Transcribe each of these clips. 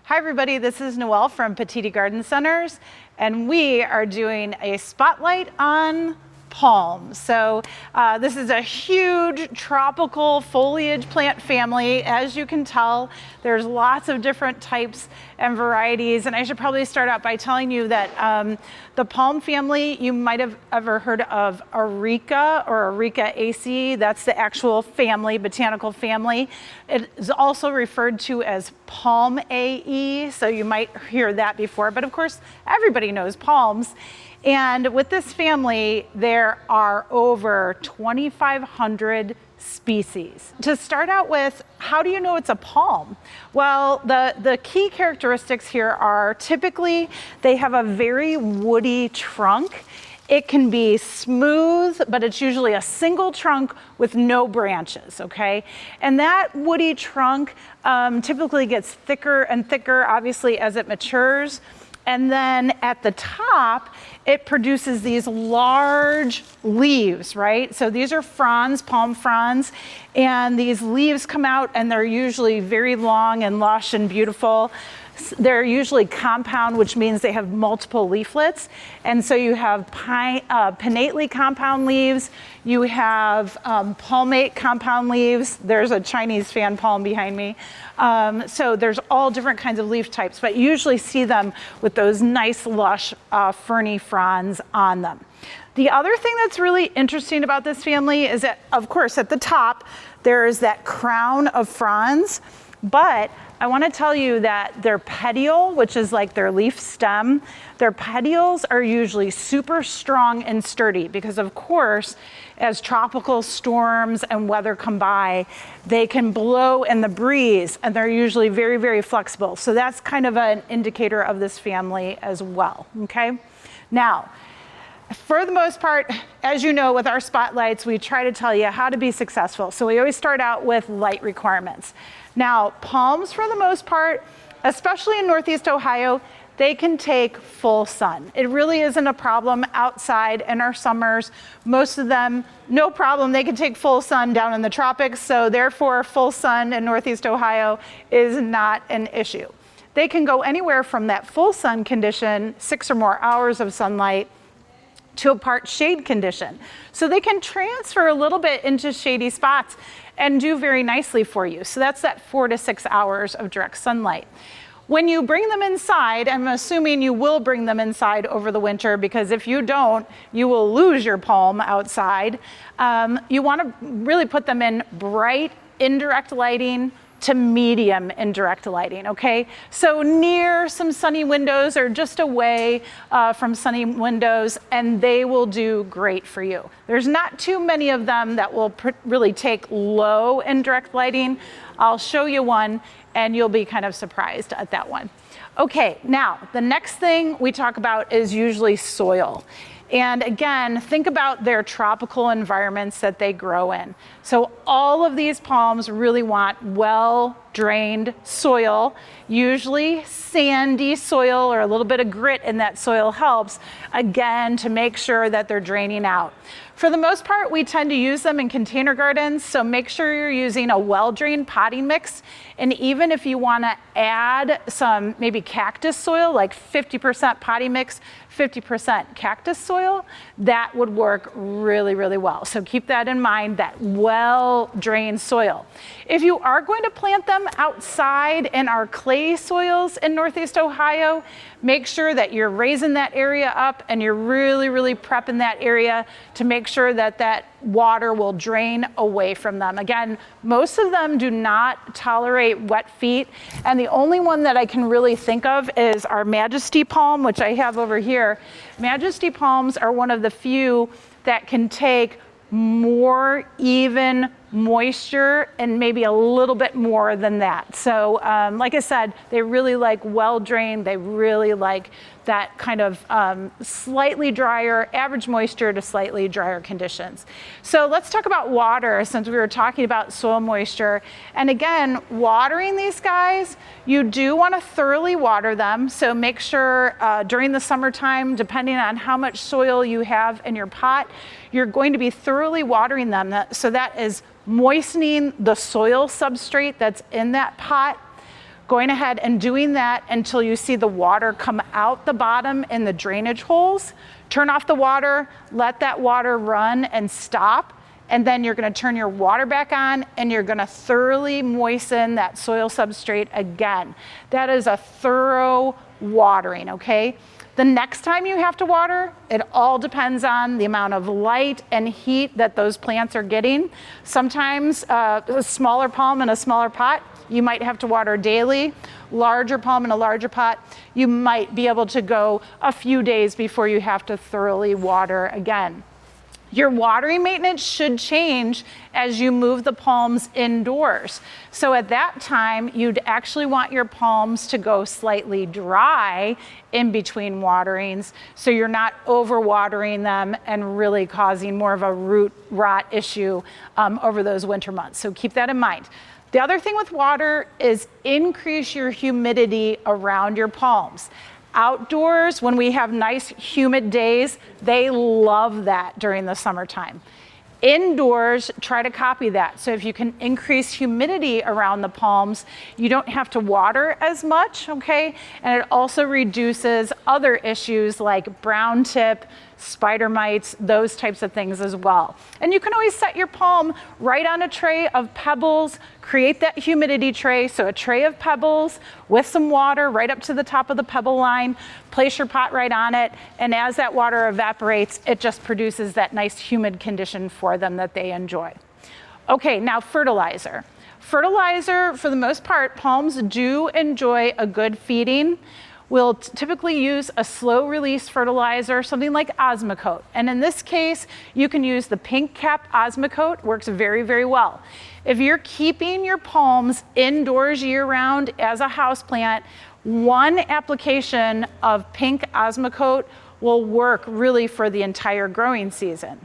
Hi everybody, this is Noelle from Petitti Garden Centers, and we are doing a spotlight on palms. So this is a huge tropical foliage plant family. As you can tell, there's lots of different types and varieties. And I should probably start out by telling you that the palm family, you might have ever heard of Areca or Arecaceae. That's the actual family, botanical family. It is also referred to as Palmaceae, so you might hear that before. But of course, everybody knows palms. And with this family, there are over 2,500 species. To start out with, how do you know it's a palm? Well, the key characteristics here are typically they have a very woody trunk. It can be smooth, but it's usually a single trunk with no branches, okay? And that woody trunk typically gets thicker and thicker, obviously, as it matures. And then at the top, it produces these large leaves, right? So these are fronds, palm fronds, and these leaves come out and they're usually very long and lush and beautiful. They're usually compound, which means they have multiple leaflets. And so you have pinnately compound leaves, you have palmate compound leaves. There's a Chinese fan palm behind me. So there's all different kinds of leaf types, but you usually see them with those nice, lush, ferny fronds on them. The other thing that's really interesting about this family is that, of course, at the top, there is that crown of fronds, but I want to tell you that their petiole, which is like their leaf stem, their petioles are usually super strong and sturdy because, of course, as tropical storms and weather come by, they can blow in the breeze and they're usually very, very flexible. So that's kind of an indicator of this family as well, okay? Now, for the most part, as you know, with our spotlights, we try to tell you how to be successful. So we always start out with light requirements. Now, palms, for the most part, especially in Northeast Ohio, they can take full sun. It really isn't a problem outside in our summers. Most of them, no problem. They can take full sun down in the tropics. So therefore, full sun in Northeast Ohio is not an issue. They can go anywhere from that full sun condition, 6 or more hours of sunlight, to a part shade condition. So they can transfer a little bit into shady spots and do very nicely for you. So that's that 4 to 6 hours of direct sunlight. When you bring them inside, I'm assuming you will bring them inside over the winter, because if you don't, you will lose your palm outside. You want to really put them in bright indirect lighting to medium indirect lighting, okay? So near some sunny windows or just away from sunny windows, and they will do great for you. There's not too many of them that will really take low indirect lighting. I'll show you one and you'll be kind of surprised at that one. Okay, now the next thing we talk about is usually soil. And again, think about their tropical environments that they grow in. So all of these palms really want well-drained soil. Usually sandy soil or a little bit of grit in that soil helps, again, to make sure that they're draining out. For the most part, we tend to use them in container gardens, so make sure you're using a well-drained potting mix. And even if you want to add some maybe cactus soil, like 50% potting mix, 50% cactus soil, that would work really, really well. So keep that in mind, that well-drained soil. If you are going to plant them outside in our clay soils in Northeast Ohio, make sure that you're raising that area up and you're really, really prepping that area to make sure that that water will drain away from them. Again, most of them do not tolerate wet feet, and the only one that I can really think of is our Majesty palm, which I have over here. Majesty palms are one of the few that can take more even moisture and maybe a little bit more than that. So like I said, they really like well drained. They really like that kind of slightly drier, average moisture to slightly drier conditions. So let's talk about water, since we were talking about soil moisture. And again, watering these guys, you do want to thoroughly water them. So make sure during the summertime, depending on how much soil you have in your pot, you're going to be thoroughly watering them. So that is moistening the soil substrate that's in that pot, going ahead and doing that until you see the water come out the bottom in the drainage holes. Turn off the water, let that water run and stop, and then you're gonna turn your water back on and you're gonna thoroughly moisten that soil substrate again. That is a thorough watering, okay? The next time you have to water, it all depends on the amount of light and heat that those plants are getting. Sometimes a smaller palm in a smaller pot, you might have to water daily. Larger palm in a larger pot, you might be able to go a few days before you have to thoroughly water again. Your watering maintenance should change as you move the palms indoors. So at that time, you'd actually want your palms to go slightly dry in between waterings, so you're not overwatering them and really causing more of a root rot issue over those winter months. So keep that in mind. The other thing with water is increase your humidity around your palms. Outdoors, when we have nice humid days, they love that during the summertime. Indoors, try to copy that. So if you can increase humidity around the palms, you don't have to water as much, okay? And it also reduces other issues like brown tip, spider mites, those types of things as well. And you can always set your palm right on a tray of pebbles, create that humidity tray, so a tray of pebbles with some water right up to the top of the pebble line, place your pot right on it, and as that water evaporates, it just produces that nice humid condition for them that they enjoy. Okay, now fertilizer. Fertilizer, for the most part, palms do enjoy a good feeding. We'll typically use a slow release fertilizer, something like Osmocote. And in this case, you can use the pink cap Osmocote, works very, very well. If you're keeping your palms indoors year round as a houseplant, one application of pink Osmocote will work really for the entire growing season.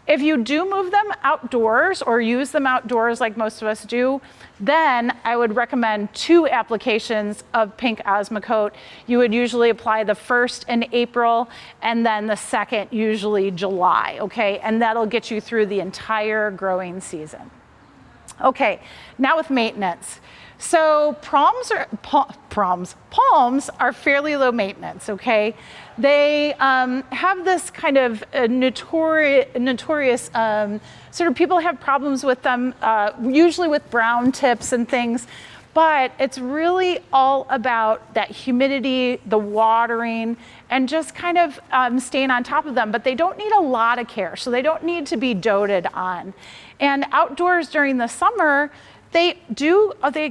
If you do move them outdoors or use them outdoors like most of us do, then I would recommend 2 applications of pink Osmocote. You would usually apply the first in April and then the second usually July, okay? And that'll get you through the entire growing season. Okay, now with maintenance. So palms are fairly low maintenance, okay? They have this kind of notorious sort of people have problems with them, usually with brown tips and things, but it's really all about that humidity, the watering, and just kind of staying on top of them. But they don't need a lot of care, so they don't need to be doted on. And outdoors during the summer, they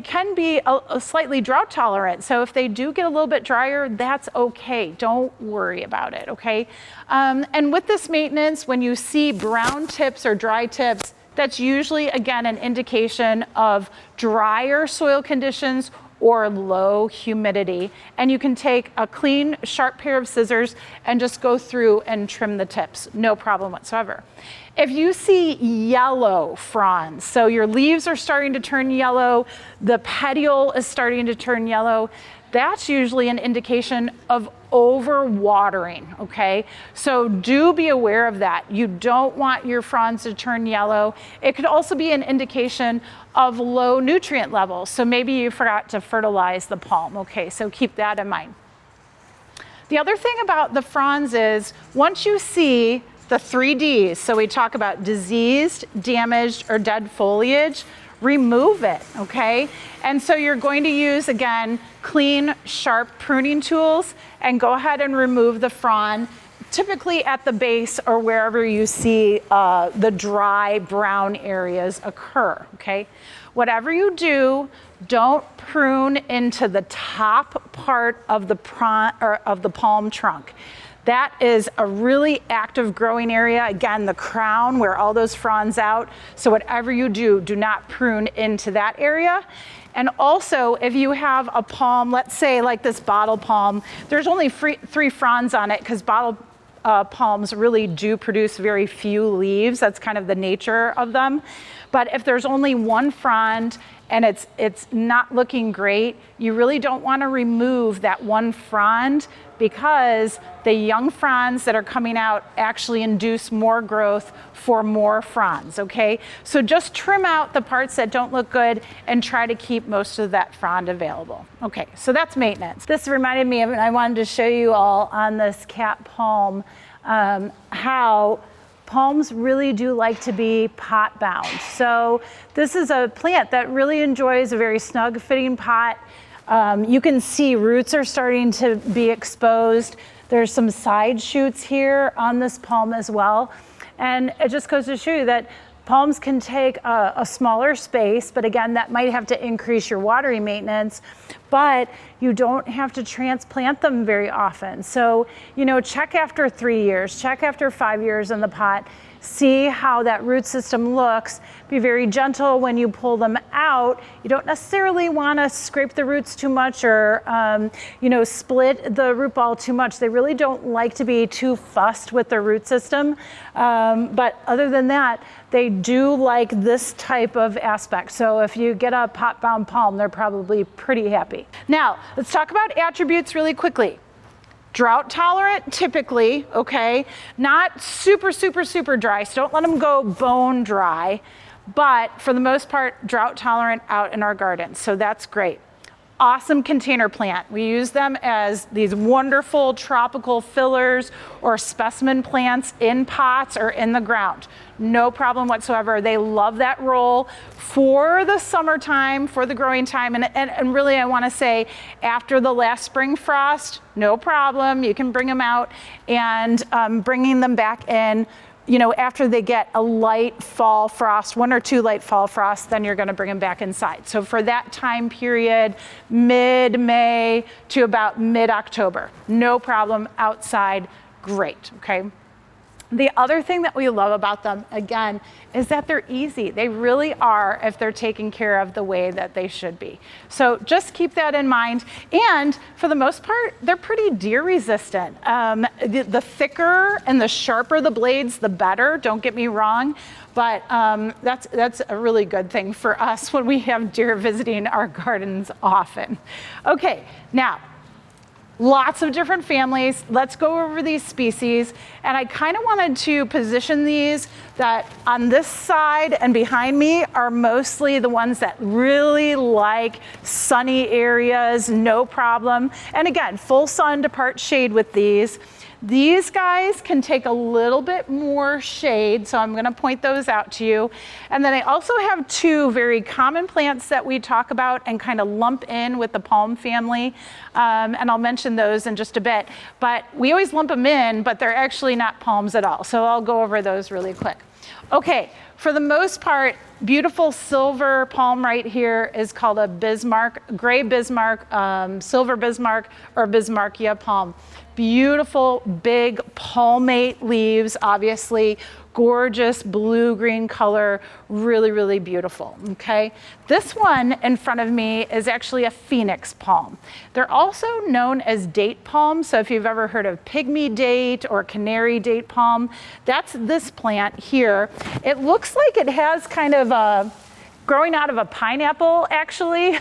can be a slightly drought tolerant. So if they do get a little bit drier, that's okay. Don't worry about it, okay? And with this maintenance, when you see brown tips or dry tips, that's usually, again, an indication of drier soil conditions or low humidity. And you can take a clean, sharp pair of scissors and just go through and trim the tips. No problem whatsoever. If you see yellow fronds, so your leaves are starting to turn yellow, the petiole is starting to turn yellow, that's usually an indication of overwatering, okay? So do be aware of that. You don't want your fronds to turn yellow. It could also be an indication of low nutrient levels. So maybe you forgot to fertilize the palm, okay? So keep that in mind. The other thing about the fronds is once you see the 3 Ds, so we talk about diseased, damaged, or dead foliage, remove it, okay? And so you're going to use, again, clean, sharp pruning tools and go ahead and remove the frond, typically at the base or wherever you see the dry brown areas occur, okay? Whatever you do, don't prune into the top part of the palm trunk. That is a really active growing area. Again, the crown where all those fronds out. So whatever you do, do not prune into that area. And also, if you have a palm, let's say like this bottle palm, there's only 3 fronds on it because bottle palms really do produce very few leaves. That's kind of the nature of them. But if there's only 1 frond and it's not looking great, you really don't want to remove that one frond, because the young fronds that are coming out actually induce more growth for more fronds, okay? So just trim out the parts that don't look good and try to keep most of that frond available. Okay, so that's maintenance. This reminded me of, and I wanted to show you all on this cat palm, how palms really do like to be pot bound. So this is a plant that really enjoys a very snug fitting pot. You can see roots are starting to be exposed. There's some side shoots here on this palm as well. And it just goes to show you that palms can take a smaller space, but again, that might have to increase your watering maintenance, but you don't have to transplant them very often. So, you know, check after 3 years, check after 5 years in the pot, see how that root system looks. Be very gentle when you pull them out. You don't necessarily want to scrape the roots too much or, you know, split the root ball too much. They really don't like to be too fussed with their root system. But other than that, they do like this type of aspect. So if you get a pot-bound palm, they're probably pretty happy. Now, let's talk about attributes really quickly. Drought tolerant, typically, okay? Not super, super, super dry, so don't let them go bone dry, but for the most part, drought tolerant out in our gardens, so that's great. Awesome container plant. We use them as these wonderful tropical fillers or specimen plants in pots or in the ground. No problem whatsoever. They love that role for the summertime, for the growing time. And really, I want to say after the last spring frost, no problem. You can bring them out, and bringing them back in, you know, after they get a light fall frost, 1 or 2 light fall frosts, then you're going to bring them back inside. So for that time period, mid-May to about mid-October, no problem, outside, great, okay? The other thing that we love about them, again, is that they're easy. They really are, if they're taken care of the way that they should be. So just keep that in mind. And for the most part, they're pretty deer resistant. The thicker and the sharper the blades, the better, don't get me wrong. But that's a really good thing for us when we have deer visiting our gardens often. Okay, now, lots of different families. Let's go over these species. And I kind of wanted to position these that on this side and behind me are mostly the ones that really like sunny areas, no problem. And again, full sun to part shade with these. These guys can take a little bit more shade, so I'm going to point those out to you. And then I also have 2 very common plants that we talk about and kind of lump in with the palm family, and I'll mention those in just a bit. But we always lump them in, but they're actually not palms at all, so I'll go over those really quick. Okay, for the most part, beautiful silver palm right here is called a Bismarck, gray Bismarck, silver Bismarck, or Bismarckia palm. Beautiful, big palmate leaves, obviously, gorgeous blue-green color, really, really beautiful, okay? This one in front of me is actually a phoenix palm. They're also known as date palms, so if you've ever heard of pygmy date or canary date palm, that's this plant here. It looks like it has kind of a growing out of a pineapple, actually,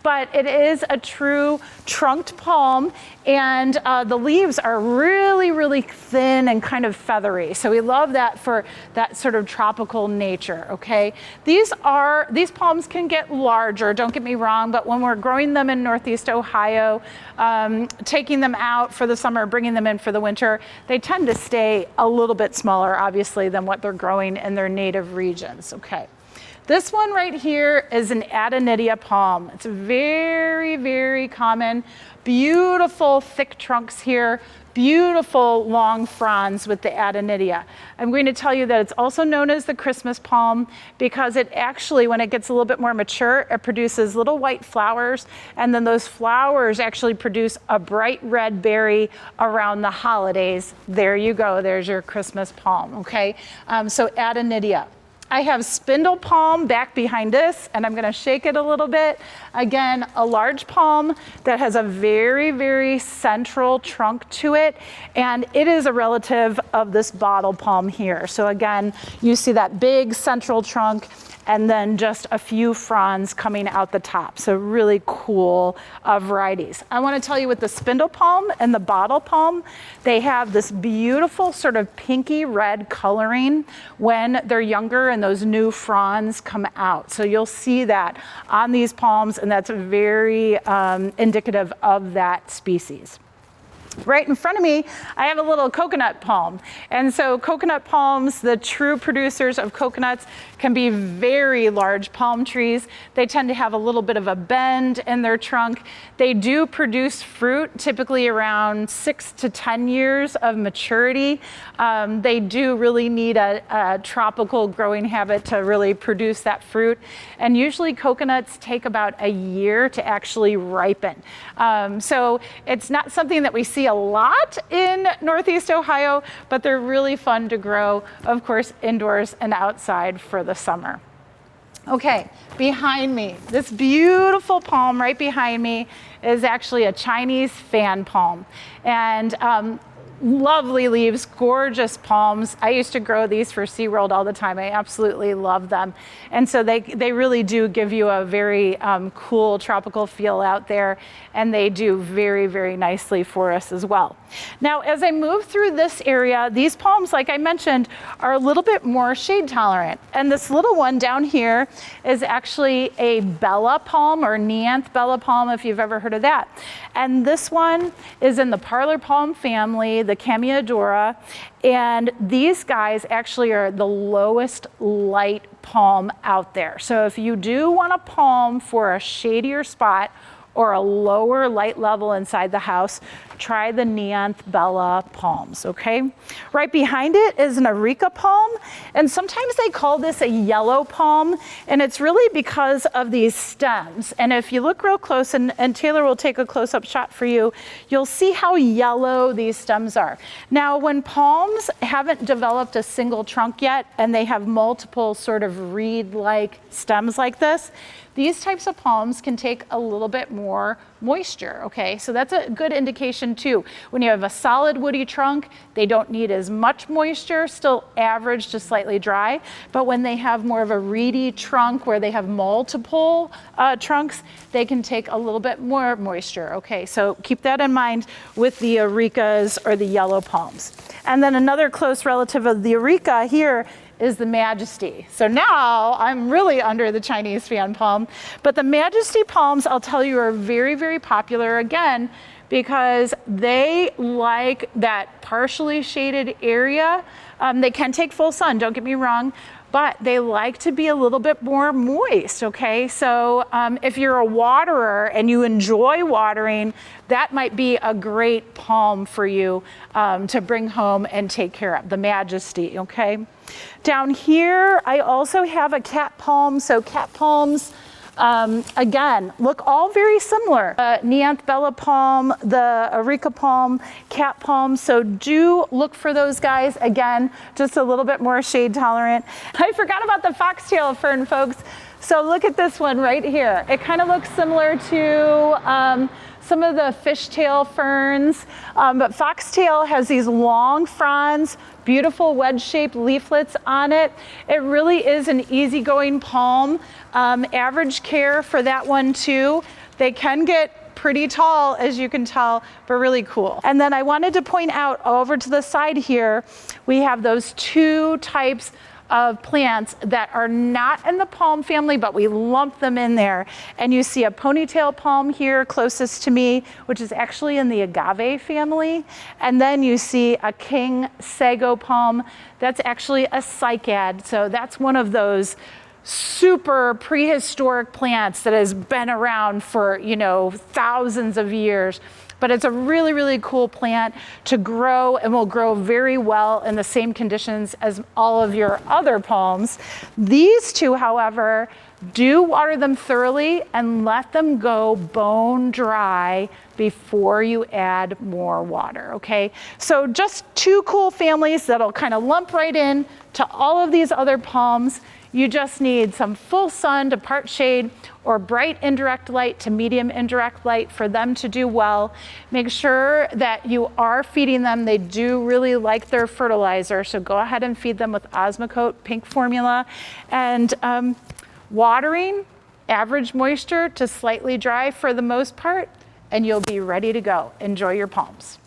but it is a true trunked palm, and the leaves are really, really thin and kind of feathery. So we love that for that sort of tropical nature, okay? These palms can get larger, don't get me wrong, but when we're growing them in Northeast Ohio, taking them out for the summer, bringing them in for the winter, they tend to stay a little bit smaller, obviously, than what they're growing in their native regions, okay? This one right here is an Adonidia palm. It's very, very common. Beautiful thick trunks here, beautiful long fronds with the Adonidia. I'm going to tell you that it's also known as the Christmas palm because it actually, when it gets a little bit more mature, it produces little white flowers, and then those flowers actually produce a bright red berry around the holidays. There you go, there's your Christmas palm, okay? So Adonidia. I have spindle palm back behind this, and I'm going to shake it a little bit. Again, a large palm that has a very, very central trunk to it, and it is a relative of this bottle palm here. So again, you see that big central trunk, and then just a few fronds coming out the top. So really cool varieties. I want to tell you with the spindle palm and the bottle palm, they have this beautiful sort of pinky red coloring when they're younger and those new fronds come out. So you'll see that on these palms, and that's very indicative of that species. Right in front of me, I have a little coconut palm. And so coconut palms, the true producers of coconuts, can be very large palm trees. They tend to have a little bit of a bend in their trunk. They do produce fruit, typically around 6 to 10 years of maturity. They do really need a tropical growing habit to really produce that fruit. And usually coconuts take about a year to actually ripen. So it's not something that we see a lot in Northeast Ohio, but they're really fun to grow, of course, indoors and outside for the summer. Okay, behind me, this beautiful palm right behind me is actually a Chinese fan palm. And lovely leaves, gorgeous palms. I used to grow these for SeaWorld all the time. I absolutely love them. And so they really do give you a very cool tropical feel out there, and they do very, very nicely for us as well. Now, as I move through this area, these palms, like I mentioned, are a little bit more shade tolerant. And this little one down here is actually a Bella palm, or Neanth Bella palm, if you've ever heard of that. And this one is in the parlor palm family, the Cameadora, and these guys actually are the lowest light palm out there. So if you do want a palm for a shadier spot or a lower light level inside the house, try the Neanth Bella palms, okay? Right behind it is an Areca palm, and sometimes they call this a yellow palm, and it's really because of these stems. And if you look real close, and Taylor will take a close-up shot for you, you'll see how yellow these stems are. Now, when palms haven't developed a single trunk yet, and they have multiple sort of reed-like stems like this, these types of palms can take a little bit more moisture, okay? So that's a good indication too. When you have a solid woody trunk, they don't need as much moisture, still average to slightly dry. But when they have more of a reedy trunk where they have multiple trunks, they can take a little bit more moisture, okay? So keep that in mind with the Arecas or the yellow palms. And then another close relative of the Areca here is the Majesty. So now I'm really under the Chinese fan palm, but the Majesty palms, I'll tell you, are very, very popular again because they like that partially shaded area. They can take full sun, don't get me wrong, but they like to be a little bit more moist, okay? So if you're a waterer and you enjoy watering, that might be a great palm for you to bring home and take care of, the Majesty, okay? Down here, I also have a cat palm. So cat palms, again, look all very similar. Neanth Bella palm, the Areca palm, cat palm. So do look for those guys. Again, just a little bit more shade tolerant. I forgot about the foxtail fern, folks. So look at this one right here. It kind of looks similar to some of the fishtail ferns, but foxtail has these long fronds, beautiful wedge-shaped leaflets on it. It really is an easygoing palm. Average care for that one too. They can get pretty tall, as you can tell, but really cool. And then I wanted to point out over to the side here, we have those two types of plants that are not in the palm family, but we lump them in there. And you see a ponytail palm here closest to me, which is actually in the agave family. And then you see a king sago palm. That's actually a cycad. So that's one of those super prehistoric plants that has been around for, you know, thousands of years. But it's a really, really cool plant to grow and will grow very well in the same conditions as all of your other palms. These two, however, do water them thoroughly and let them go bone dry before you add more water, okay? So just two cool families that'll kind of lump right in to all of these other palms. You just need some full sun to part shade or bright indirect light to medium indirect light for them to do well. Make sure that you are feeding them. They do really like their fertilizer, so go ahead and feed them with Osmocote pink formula. And watering, average moisture to slightly dry for the most part, and you'll be ready to go. Enjoy your palms.